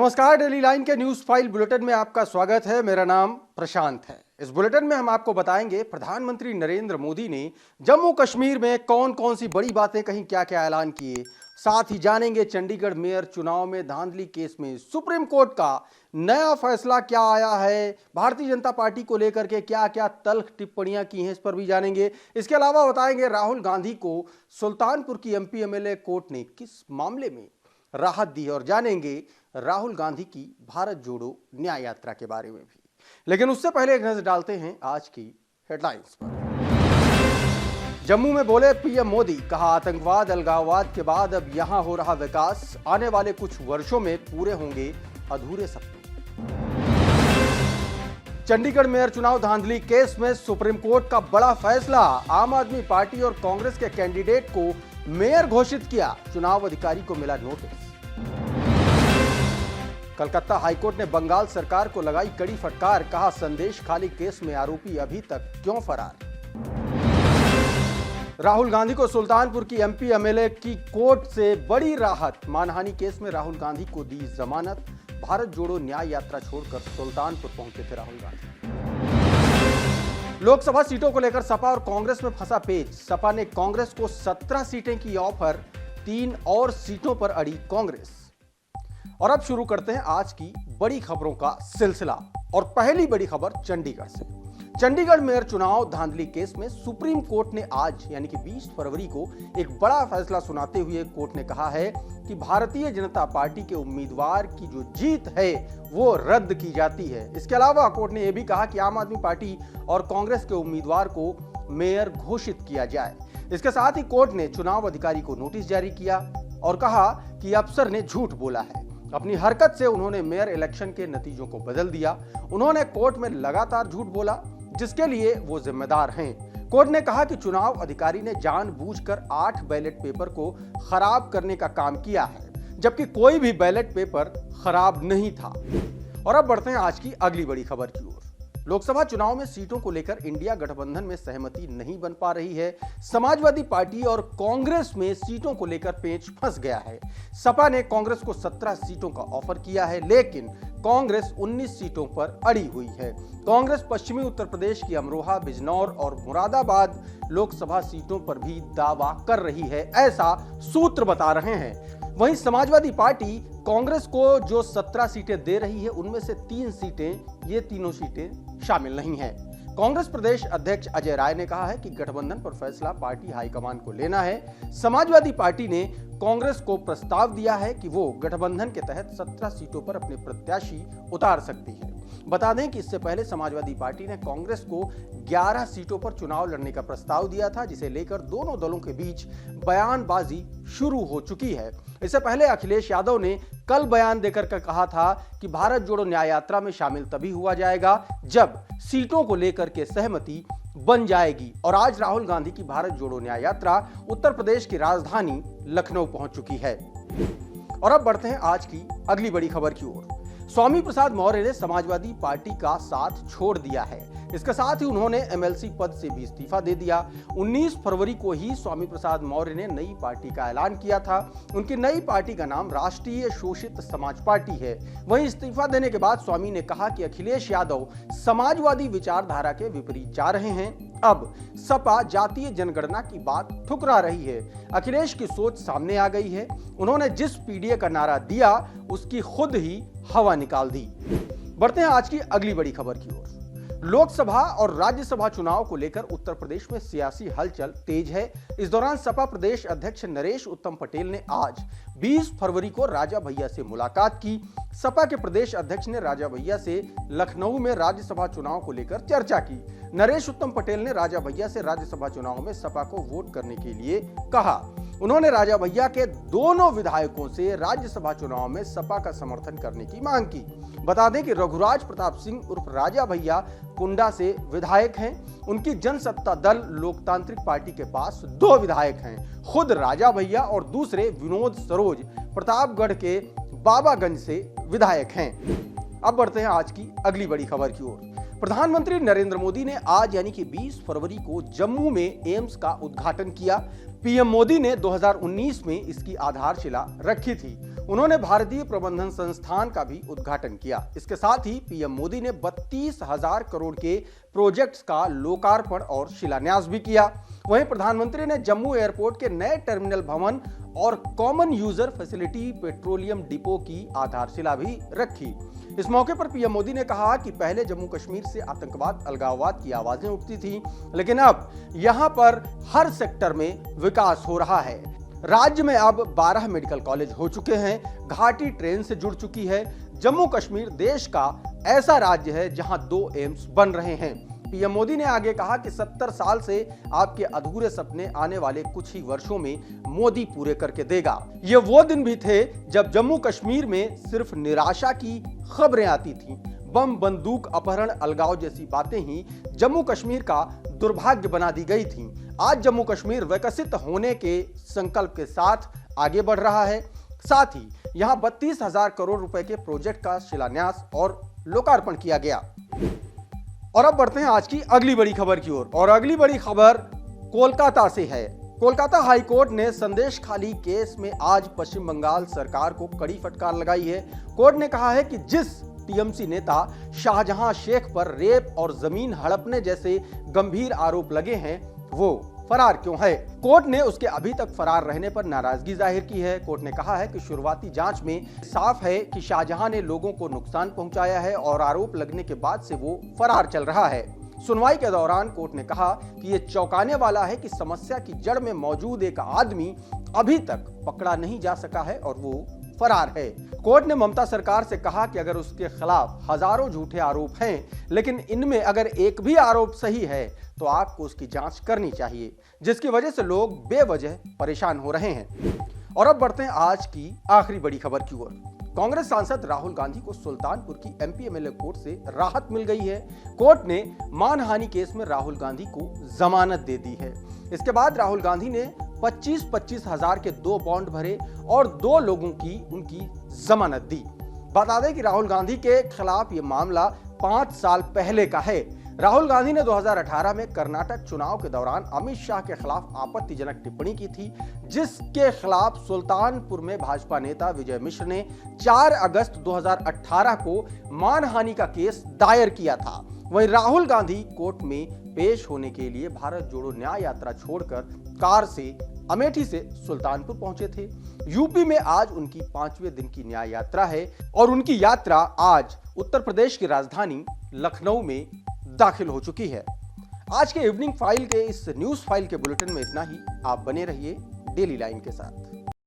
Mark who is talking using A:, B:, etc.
A: नमस्कार, daily line के news file bulletin में आपका स्वागत है। मेरा नाम प्रशांत है। इस बुलेटिन में हम आपको बताएंगे प्रधानमंत्री नरेंद्र मोदी ने जम्मू कश्मीर में कौन कौन सी बड़ी बातें कहीं, क्या क्या ऐलान किए। साथ ही जानेंगे चंडीगढ़ मेयर चुनाव में धांधली केस में सुप्रीम कोर्ट का नया फैसला क्या आया है, भारतीय जनता पार्टी को लेकर के क्या क्या तल्ख टिप्पणियां की हैं, इस पर भी जानेंगे। इसके अलावा बताएंगे राहुल गांधी को सुल्तानपुर की एमपी एमएलए कोर्ट ने किस मामले में राहत दी और जानेंगे राहुल गांधी की भारत जोड़ो न्याय यात्रा के बारे में भी। लेकिन उससे पहले एक नजर डालते हैं आज की हेडलाइंस पर। जम्मू में बोले पीएम मोदी, कहा आतंकवाद अलगाववाद के बाद अब यहां हो रहा विकास, आने वाले कुछ वर्षों में पूरे होंगे अधूरे सपने। चंडीगढ़ मेयर चुनाव धांधली केस में सुप्रीम कोर्ट का बड़ा फैसला, आम आदमी पार्टी और कांग्रेस के कैंडिडेट को मेयर घोषित किया, चुनाव अधिकारी को मिला नोटिस। कलकत्ता हाईकोर्ट ने बंगाल सरकार को लगाई कड़ी फटकार, कहा संदेश खाली केस में आरोपी अभी तक क्यों फरार। राहुल गांधी को सुल्तानपुर की एमपी एमएलए की कोर्ट से बड़ी राहत, मानहानि केस में राहुल गांधी को दी जमानत, भारत जोड़ो न्याय यात्रा छोड़कर सुल्तानपुर पहुंचे थे राहुल गांधी। लोकसभा सीटों को लेकर सपा और कांग्रेस में फंसा पेच, सपा ने कांग्रेस को 17 सीटें की ऑफर, 3 और सीटों पर अड़ी कांग्रेस। और अब शुरू करते हैं आज की बड़ी खबरों का सिलसिला और पहली बड़ी खबर चंडीगढ़ से। चंडीगढ़ मेयर चुनाव धांधली केस में सुप्रीम कोर्ट ने आज यानी कि 20 फरवरी को एक बड़ा फैसला सुनाते हुए कोर्ट ने कहा है कि भारतीय जनता पार्टी के उम्मीदवार की जो जीत है वो रद्द की जाती है। इसके अलावा कोर्ट ने यह भी कहा कि आम आदमी पार्टी और कांग्रेस के उम्मीदवार को मेयर घोषित किया जाए। इसके साथ ही कोर्ट ने चुनाव अधिकारी को नोटिस जारी किया और कहा कि अफसर ने झूठ बोला है, अपनी हरकत से उन्होंने मेयर इलेक्शन के नतीजों को बदल दिया, उन्होंने कोर्ट में लगातार झूठ बोला जिसके लिए वो जिम्मेदार हैं। कोर्ट ने कहा कि चुनाव अधिकारी ने जानबूझकर 8 बैलेट पेपर को खराब करने का काम किया है, जबकि कोई भी बैलेट पेपर खराब नहीं था। और अब बढ़ते हैं आज की अगली बड़ी खबर की ओर। लोकसभा चुनाव में सीटों को लेकर इंडिया गठबंधन में सहमति नहीं बन पा रही है। समाजवादी पार्टी और कांग्रेस में सीटों को लेकर पेच फंस गया है। सपा ने कांग्रेस को 17 सीटों का ऑफर किया है, लेकिन कांग्रेस 19 सीटों पर अड़ी हुई है। कांग्रेस पश्चिमी उत्तर प्रदेश की अमरोहा, बिजनौर और मुरादाबाद लोकसभा सीटों पर भी दावा कर रही है, ऐसा सूत्र बता रहे हैं। वहीं समाजवादी पार्टी कांग्रेस को जो 17 सीटें दे रही है उनमें से 3 सीटें, ये तीनों सीटें शामिल नहीं हैं। कांग्रेस प्रदेश अध्यक्ष अजय राय ने कहा है कि गठबंधन पर फैसला पार्टी हाईकमान को लेना है। समाजवादी पार्टी ने कांग्रेस को प्रस्ताव दिया है कि वो गठबंधन के तहत 17 सीटों पर अपने प्रत्याशी उतार सकती है। बता दें कि इससे पहले समाजवादी पार्टी ने कांग्रेस को 11 सीटों पर चुनाव लड़ने का प्रस्ताव दिया था, जिसे लेकर दोनों दलों के बीच बयानबाजी शुरू हो चुकी है। इससे पहले अखिलेश यादव ने कल बयान देकर कहा था कि भारत जोड़ो न्याय यात्रा में शामिल तभी हुआ जाएगा जब सीटों को लेकर के सहमति बन जाएगी। और आज राहुल गांधी की भारत जोड़ो न्याय यात्रा उत्तर प्रदेश की राजधानी लखनऊ पहुंच चुकी है। और अब बढ़ते हैं आज की अगली बड़ी खबर की ओर। स्वामी प्रसाद मौर्य ने समाजवादी पार्टी का साथ छोड़ दिया है। इसके साथ ही उन्होंने एमएलसी पद से भी इस्तीफा दे दिया। 19 फरवरी को ही स्वामी प्रसाद मौर्य ने नई पार्टी का ऐलान किया था। उनकी नई पार्टी का नाम राष्ट्रीय शोषित समाज पार्टी है। वहीं इस्तीफा देने के बाद स्वामी ने कहा कि अखिलेश यादव समाजवादी विचारधारा के विपरीत जा रहे हैं। अब सपा जातीय जनगणना की बात ठुकरा रही है। अखिलेश की सोच सामने आ गई है। उन्होंने जिस पीडीए का नारा दिया उसकी खुद ही हवा निकाल दी। बढ़ते हैं आज की अगली बड़ी खबर की ओर। लोकसभा और राज्यसभा चुनाव को लेकर उत्तर प्रदेश में सियासी हलचल तेज है। इस दौरान सपा प्रदेश अध्यक्ष नरेश उत्तम पटेल ने आज 20 फरवरी को राजा भैया से मुलाकात की। सपा के प्रदेश अध्यक्ष ने राजा भैया से लखनऊ में राज्यसभा चुनाव को लेकर चर्चा की। नरेश उत्तम पटेल ने राजा भैया से राज्यसभा चुनाव में सपा को वोट करने के लिए कहा। उन्होंने राजा भैया के दोनों विधायकों से राज्यसभा चुनाव में सपा का समर्थन करने की मांग की। बता दें कि रघुराज प्रताप सिंह उर्फ राजा भैया कुंडा से विधायक हैं। उनकी जनसत्ता दल लोकतांत्रिक पार्टी के पास 2 विधायक हैं। खुद राजा भैया और दूसरे विनोद सरोज प्रतापगढ़ के बाबागंज से विधायक हैं। अब बढ़ते हैं आज की अगली बड़ी खबर की ओर। प्रधानमंत्री नरेंद्र मोदी ने आज यानी कि 20 फरवरी को जम्मू में एम्स का उद्घाटन किया। पीएम मोदी ने 2019 में इसकी आधारशिला रखी थी। उन्होंने भारतीय प्रबंधन संस्थान का भी उद्घाटन किया। इसके साथ ही पीएम मोदी ने 32,000 करोड़ के प्रोजेक्ट्स का लोकार्पण और शिलान्यास भी किया। वहीं प्रधानमंत्री ने जम्मू एयरपोर्ट के नए टर्मिनल भवन और common user facility petroleum depot की आधारशिला भी रखी। इस मौके पर पीएम मोदी ने कहा कि पहले जम्मू कश्मीर से आतंकवाद, अलगाववाद की आवाजें उठती थी, लेकिन अब यहां पर हर सेक्टर में विकास हो रहा है। राज्य में अब 12 मेडिकल कॉलेज हो चुके हैं, घाटी ट्रेन से जुड़ चुकी है। जम्मू कश्मीर देश का ऐसा राज्य है जहां 2 एम्स बन रहे हैं। पीएम मोदी ने आगे कहा कि 70 साल से आपके अधूरे सपने आने वाले कुछ ही वर्षों में मोदी पूरे करके देगा। ये वो दिन भी थे जब जम्मू कश्मीर में सिर्फ निराशा की खबरें आती थीं। बम, बंदूक, अपहरण, अलगाव जैसी बातें ही जम्मू कश्मीर का दुर्भाग्य बना दी गई थीं। आज जम्मू कश्मीर विकसित होने के संकल्प के साथ आगे बढ़ रहा है। साथ ही यहां 32,000 करोड़ रुपए के प्रोजेक्ट का शिलान्यास और लोकार्पण किया गया। और अब बढ़ते हैं आज की अगली बड़ी खबर की ओर। और अगली बड़ी खबर कोलकाता से है। कोलकाता हाईकोर्ट ने संदेश खाली केस में आज पश्चिम बंगाल सरकार को कड़ी फटकार लगाई है। कोर्ट ने कहा है कि जिस टीएमसी नेता शाहजहां शेख पर रेप और जमीन हड़पने जैसे गंभीर आरोप लगे हैं, वो फरार क्यों है। कोर्ट ने उसके अभी तक फरार रहने पर नाराजगी जाहिर की है। कोर्ट ने कहा है कि शुरुआती जांच में साफ है कि शाहजहां ने लोगों को नुकसान पहुंचाया है और आरोप लगने के बाद से वो फरार चल रहा है। सुनवाई के दौरान कोर्ट ने कहा कि यह चौंकाने वाला है कि समस्या की जड़ में मौजूद एक आदमी अभी तक पकड़ा नहीं जा सका है और वो फरार है। कोर्ट ने ममता सरकार से कहा कि अगर उसके खिलाफ हजारों झूठे आरोप हैं, लेकिन इनमें अगर एक भी आरोप सही है तो आपको उसकी जांच करनी चाहिए, जिसकी वजह से लोग बेवजह परेशान हो रहे हैं। और अब बढ़ते हैं आज की आखिरी बड़ी खबर की ओर। कांग्रेस सांसद राहुल गांधी को सुल्तानपुर की एमपी एमएलए कोर्ट से राहत मिल गई है। कोर्ट ने मानहानि केस में राहुल गांधी को जमानत दे दी है। इसके बाद राहुल गांधी ने 25-25 हजार के 2 बॉन्ड भरे और 2 लोगों की उनकी जमानत दी। बता दें कि राहुल गांधी के खिलाफ यह मामला 5 साल पहले का है। राहुल गांधी ने 2018 में कर्नाटक चुनाव के दौरान अमित शाह के खिलाफ आपत्तिजनक टिप्पणी की थी, जिसके खिलाफ सुल्तानपुर में भाजपा नेता विजय मिश्र ने 4 अगस्त 2018 को मानहानि का केस दायर किया था। वहीं राहुल गांधी कोर्ट में पेश होने के लिए भारत जोड़ो न्याय यात्रा छोड़कर कार से अमेठी से सुल्तानपुर पहुंचे थे। यूपी में आज उनकी 5वें दिन की न्याय यात्रा है और उनकी यात्रा आज उत्तर प्रदेश की राजधानी लखनऊ में दाखिल हो चुकी है। आज के इवनिंग फाइल के इस न्यूज फाइल के बुलेटिन में इतना ही। आप बने रहिए डेली लाइन के साथ।